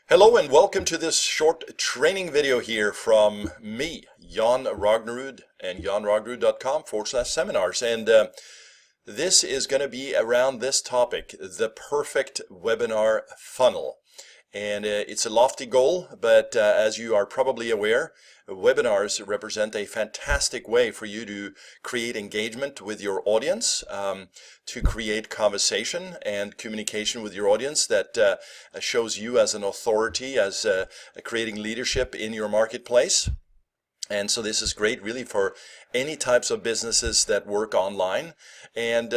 Hello and welcome to this short training video here from me, Jan Ragnerud, and janragnerud.com/seminars. And this is going to be around this topic, the perfect webinar funnel. And it's a lofty goal, but as you are probably aware, webinars represent a fantastic way for you to create engagement with your audience, to create conversation and communication with your audience that shows you as an authority, as creating leadership in your marketplace. And so this is great really for any types of businesses that work online. And,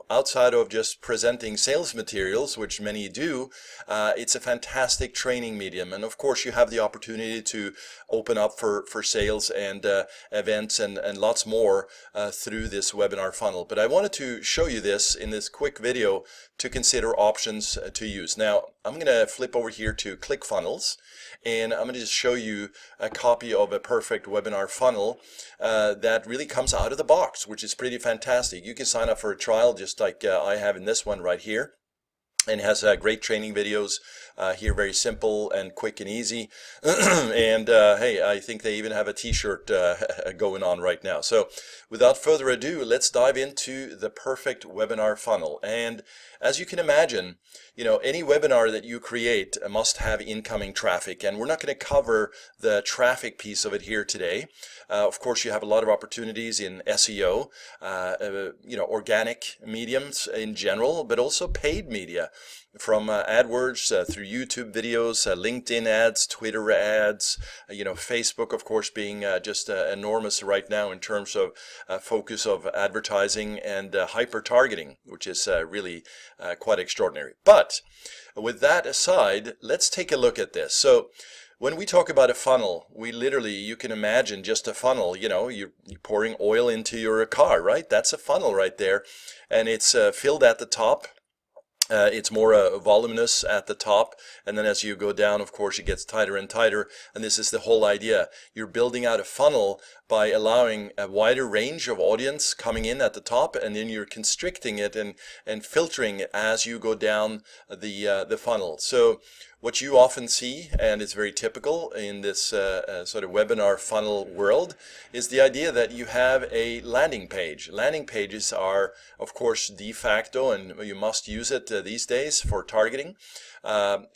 outside of just presenting sales materials, which many do, it's a fantastic training medium. And of course, you have the opportunity to open up for sales and events and lots more through this webinar funnel. But I wanted to show you this in this quick video to consider options to use. Now, I'm going to flip over here to Clickfunnels, and I'm going to just show you a copy of a perfect webinar funnel that really comes out of the box, which is pretty fantastic. You can sign up for a trial just like I have in this one right here. And it has great training videos here, very simple and quick and easy. And hey, I think they even have a t-shirt going on right now. So without further ado, let's dive into the perfect webinar funnel. And as you can imagine, any webinar that you create must have incoming traffic. And we're not going to cover the traffic piece of it here today. Of course, you have a lot of opportunities in SEO, organic mediums in general, but also paid media. From AdWords through YouTube videos, LinkedIn ads, Twitter ads, Facebook, of course, being just enormous right now in terms of focus of advertising and hyper targeting, which is really quite extraordinary. But with that aside, let's take a look at this. So when we talk about a funnel, you can imagine just a funnel, you're pouring oil into your car, right? That's a funnel right there. And it's filled at the top. It's more voluminous at the top, and then as you go down, of course, it gets tighter and tighter, and this is the whole idea. You're building out a funnel by allowing a wider range of audience coming in at the top, and then you're constricting it and filtering it as you go down the funnel. So what you often see, and it's very typical in this sort of webinar funnel world, is the idea that you have a landing page. Landing pages are, of course, de facto, and you must use it these days for targeting.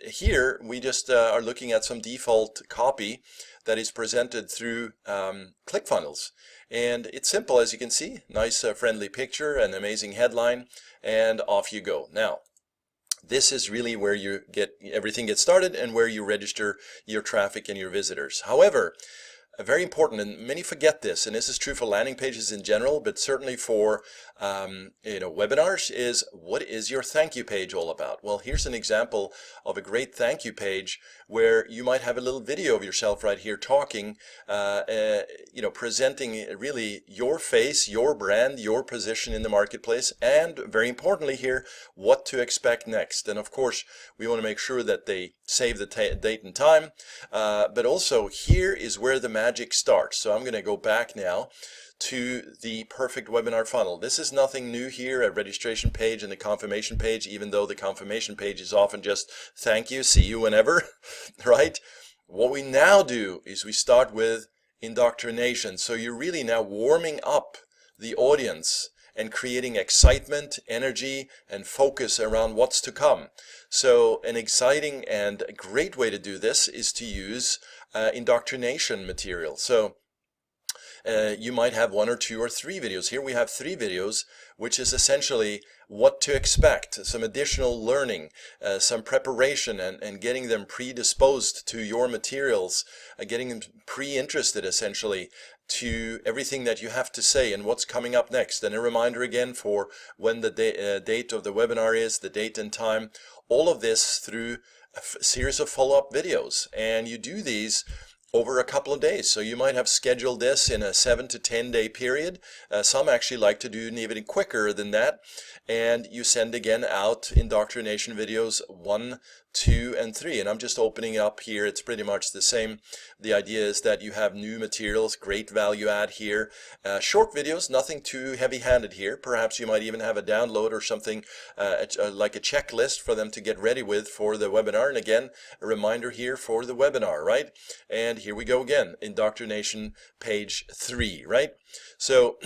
Here, we just are looking at some default copy that is presented through Clickfunnels. And it's simple, as you can see. Nice, friendly picture, an amazing headline, and off you go. Now, this is really where everything gets started and where you register your traffic and your visitors. However, very important, and many forget this, and this is true for landing pages in general, but certainly for webinars, is what is your thank you page all about? Well, here's an example of a great thank you page where you might have a little video of yourself right here talking, presenting really your face, your brand, your position in the marketplace, and very importantly here, what to expect next. And of course, we want to make sure that they save the date and time, but also here is where the magic starts. So I'm going to go back now to the perfect webinar funnel. This is nothing new here, a registration page and a confirmation page, even though the confirmation page is often just thank you, see you whenever, right? What we now do is we start with indoctrination. So you're really now warming up the audience and creating excitement, energy, and focus around what's to come. So an exciting and a great way to do this is to use indoctrination material. So you might have 1 or 2 or 3 videos. Here we have 3 videos, which is essentially what to expect, some additional learning, some preparation, and getting them predisposed to your materials, getting them pre-interested essentially to everything that you have to say and what's coming up next. And a reminder again for when the date of the webinar is, the date and time, all of this through a series of follow-up videos. And you do these over a couple of days. So you might have scheduled this in a 7 to 10 day period. Some actually like to do even quicker than that. And you send again out indoctrination videos 1 2 and 3, and I'm just opening up here. It's pretty much the same. The idea is that you have new materials, great value add here, short videos, nothing too heavy-handed here. Perhaps you might even have a download or something like a checklist for them to get ready with for the webinar. And again, a reminder here for the webinar, right? And here we go again, indoctrination page 3, right? So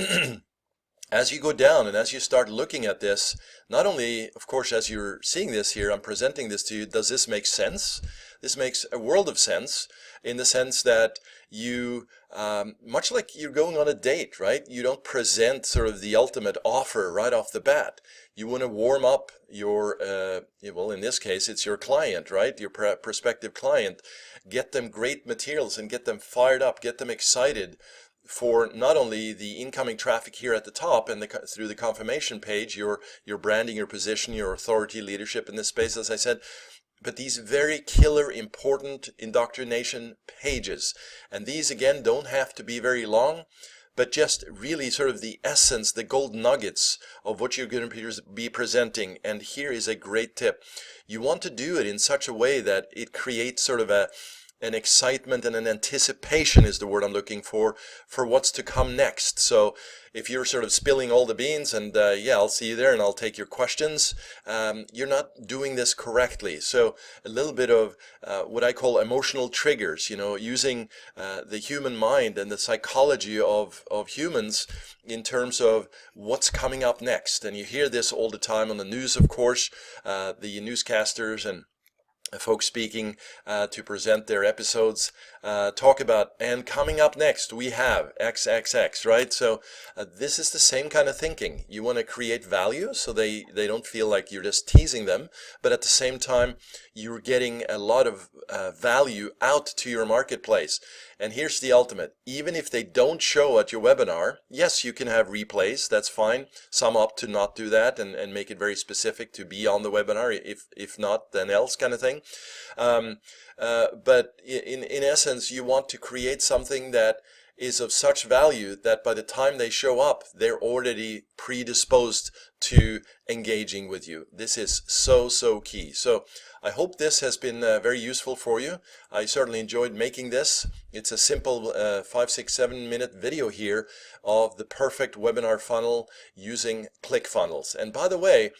as you go down and as you start looking at this, not only, of course, as you're seeing this here, I'm presenting this to you, does this make sense? This makes a world of sense, in the sense that you, much like you're going on a date, right? You don't present sort of the ultimate offer right off the bat. You want to warm up your, well, in this case, it's your client, right? Your prospective client. Get them great materials and get them fired up, get them excited for not only the incoming traffic here at the top and through the confirmation page, your branding, your position, your authority, leadership in this space, as I said, but these very killer, important indoctrination pages. And these, again, don't have to be very long, but just really sort of the essence, the gold nuggets of what you're going to be presenting. And here is a great tip. You want to do it in such a way that it creates sort of an excitement and an anticipation is the word I'm looking for what's to come next. So if you're sort of spilling all the beans and yeah, I'll see you there and I'll take your questions, you're not doing this correctly. So a little bit of what I call emotional triggers, you know, using the human mind and the psychology of humans in terms of what's coming up next. And you hear this all the time on the news, of course, the newscasters and folks speaking to present their episodes talk about, and coming up next we have XXX, right? So this is the same kind of thinking. You want to create value so they don't feel like you're just teasing them, but at the same time you're getting a lot of value out to your marketplace. And here's the ultimate. Even if they don't show at your webinar, yes, you can have replays, that's fine. Some opt to not do that and make it very specific to be on the webinar. If not, then else kind of thing. But in essence, you want to create something that is of such value that by the time they show up, they're already predisposed to engaging with you. This is so key. So I hope this has been very useful for you. I certainly enjoyed making this. It's a simple 5, 6, 7 minute video here of the perfect webinar funnel using Clickfunnels. And by the way,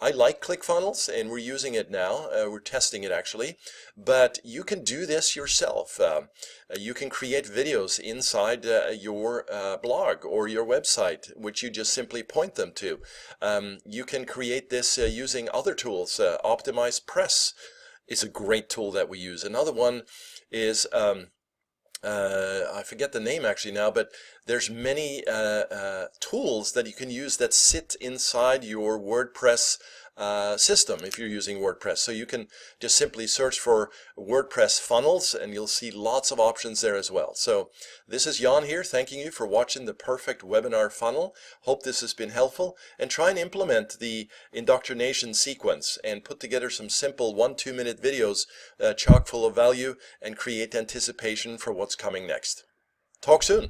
I like Clickfunnels and we're using it now. We're testing it actually, but you can do this yourself. You can create videos inside your blog or your website, which you just simply point them to. You can create this using other tools. Optimize Press is a great tool that we use. Another one is I forget the name actually now, but there's many tools that you can use that sit inside your WordPress system if you're using WordPress. So you can just simply search for WordPress funnels and you'll see lots of options there as well. So this is Jan here, thanking you for watching the perfect webinar funnel. Hope this has been helpful, and try and implement the indoctrination sequence and put together some simple 1-2 minute videos chock full of value and create anticipation for what's coming next. Talk soon.